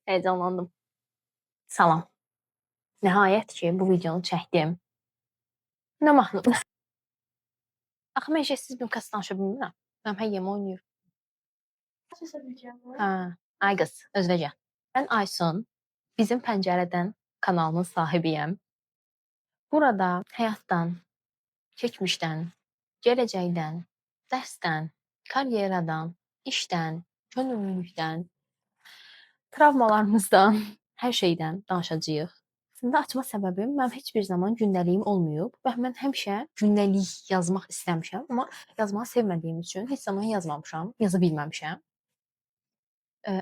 Heyecanlandım. Salam. Nəhayət ki, bu videonu çəkdim. Nə mahnı? Axı mən jessiz bir kası danışa bilmirəm. Mənim həyyəm oynayır. Hə, ay qız, özünə gəl. Mən Aysun, bizim pəncərədən kanalının sahibiyəm. Burada həyatdan, keçmişdən, gələcəkdən, dərsdən, karyeradan, işdən, könüllülükdən, travmalarımızdan, hər şeydən danışacağıq. Əslində açma səbəbim mənim heç bir zaman gündəliyim olmayıb və mən həmişə gündəlik yazmaq istəmişəm, amma yazmağı sevmədiyim üçün heç zaman yazmamışam, yaza bilməmişəm.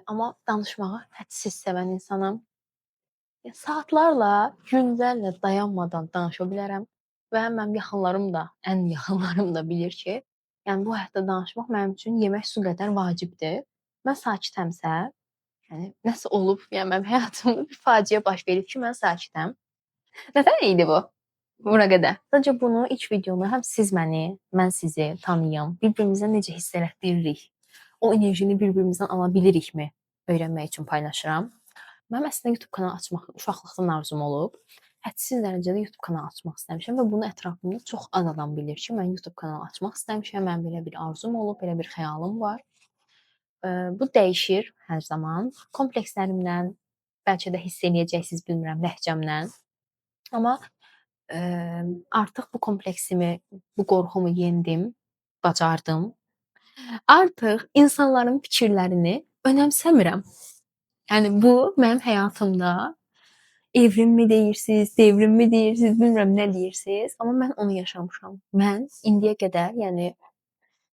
Amma danışmağı hədsiz sevən insanam. Saatlarla, günlərlə dayanmadan danışa bilərəm və mənim yaxınlarım da, ən yaxınlarım da bilir ki, yəni bu həyatda danışmaq mənim üçün yemək su qədər vacibdir. Mən sakitəmsə, yəni nəsə olub, yəni mənim həyatımda bir faciə baş verib ki, mən sakitəm. Nətər idi bu? Bura qədər. Sadəcə bunu ilk videonu həm siz məni, mən sizi tanıyım, bir-birimizə necə hiss elətdiririk, o enerjini bir-birimizdən ala bilirikmi öyrənmək üçün paylaşıram. Mənim əslində YouTube kanalı açmaq uşaqlıqdan arzum olub. Hədsiz dərəcədə YouTube kanalı açmaq istəmişəm və bunu ətrafımda çox az adam bilir ki, mən YouTube kanalı açmaq istəmişəm. Mənim belə bir arzum olub, belə bir xəyalım var. Bu dəyişir hər zaman. Komplekslərimdən, bəlkə də hiss eləyəcəksiniz, bilmirəm, ləhcəmdən. Amma artıq bu kompleksimi, bu qorxumu yendim, bacardım. Artıq insanların fikirlərini önəmsəmirəm. Yəni bu mənim həyatımda evrimmi deyirsiniz, devrimmi deyirsiniz, bilmirəm nə deyirsiniz, amma mən onu yaşamışam. Mən indiyə qədər, yəni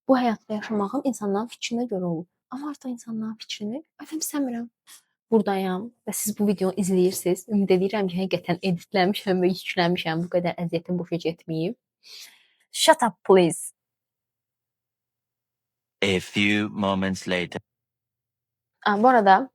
bu həyatda yaşamağım insanların fikrinə görə olub. Amma artıq insanların fikrini önəmsəmirəm. Buradayam və siz bu videonu izləyirsiniz. Ümid edirəm ki, həqiqətən editləmişəm və yükləmişəm. Bu qədər əziyyətim boşa getməyib. Shut up please. A few moments later. Bu arada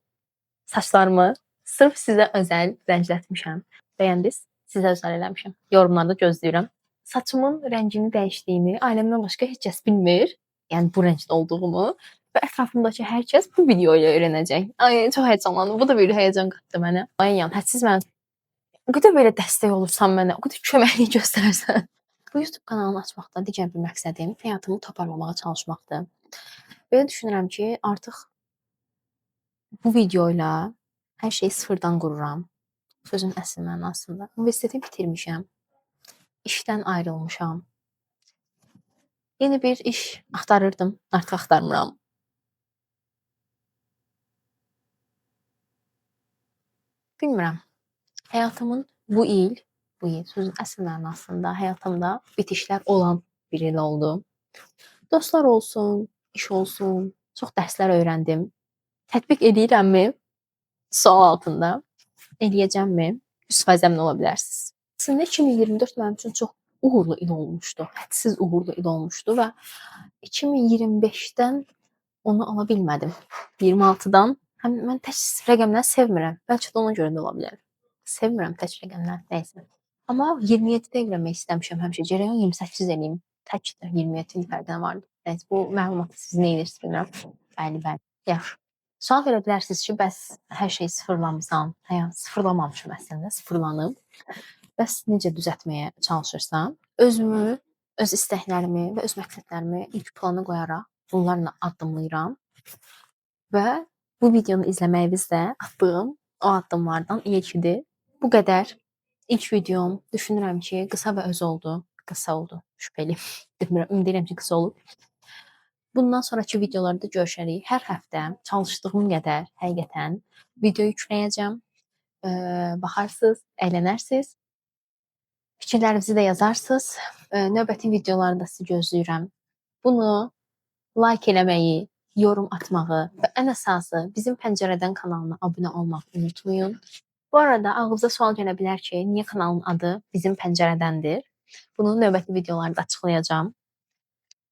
saçlarımı sırf sizə özəl rənglətmişəm. Bəyəndiniz? Sizə özəl eləmişəm. Yorumlarda gözləyirəm. Saçımın rəngini dəyişdiyini ailəmdən başqa heç kəs bilmir. Yəni bu rəngdə olduğumu və ətrafımdakı hər kəs bu video ilə öyrənəcək. Ay, çox həyəcanlandım. Bu da bir həyəcan qatdı mənə. Ay, yəni hədsiz mən o qədər belə dəstək olursan mənə, o qədər köməklik göstərsən. Bu YouTube kanalını açmaqdan digər bir məqsədim həyatımı toparlamağa çalışmaqdır. Belə düşünürəm ki, artıq bu video ilə hər şeyi sıfırdan qururam. Sözün əsl mənasında. Universiteti bitirmişəm. İşdən ayrılmışam. Yeni bir iş axtarırdım, artıq axtarmıram. Bilmirəm. Həyatımın bu il sözün əsl mənasında həyatımda bitişlər olan bir il oldu. Dostlar olsun, iş olsun, çox dərslər öyrəndim. Tətbiq edirəmmi? Sual altında. Eləyəcəmmi? 100% əmin ola bilərsiniz. Əslində 2024 mənim üçün çox uğurlu il olmuşdu. Hədsiz uğurlu il olmuşdu və 2025-dən onu ala bilmədim. 26-dan. Həm mən tək rəqəmləri sevmirəm. Bəlkə də ona görə də ola bilər. Sevmirəm tək rəqəmlər, nəysə. Amma 27-də evlənmək istəmişəm həmişə. Cərəyan 28 eləyim. Təkdir. 27-nin fərqinə vardı. Nəysə, bu məlumatı siz nə edirsiniz bilmirəm. Bəli. Yaxşı. Sual verə bilərsiniz ki, bəs hər şeyi sıfırlamısan. Həyat sıfırlamamışam əslində, sıfırlanıb. Bəs necə düzəltməyə çalışırsan? Özümü, öz istəklərimi və öz məqsədlərimi ilk plana qoyaraq bunlarla addımlayıram və bu videonu izləməyiniz də atdığım o addımlardan ilkidir. Bu qədər. İlk videom düşünürəm ki, qısa və öz oldu. Qısa oldu, şübhəli. Bilmirəm, ümid edirəm ki, qısa olub. Bundan sonraki videolarda görüşərik. Hər həftə çalışdığım qədər həqiqətən video yükləyəcəm. Baxarsınız, əylənərsiniz. Fikirlərinizi də yazarsınız. Növbəti videolarda sizi gözləyirəm. Bunu like eləməyi, yorum atmağı və ən əsası bizim Pəncərədən kanalına abunə olmağı unutmayın. Bu arada ağlınıza sual gələ bilər ki, niyə kanalın adı Bizim Pəncərədəndir? Bunu növbəti videolarda açıqlayacağam.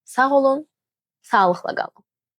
Sağ olun, sağlıqla qalın.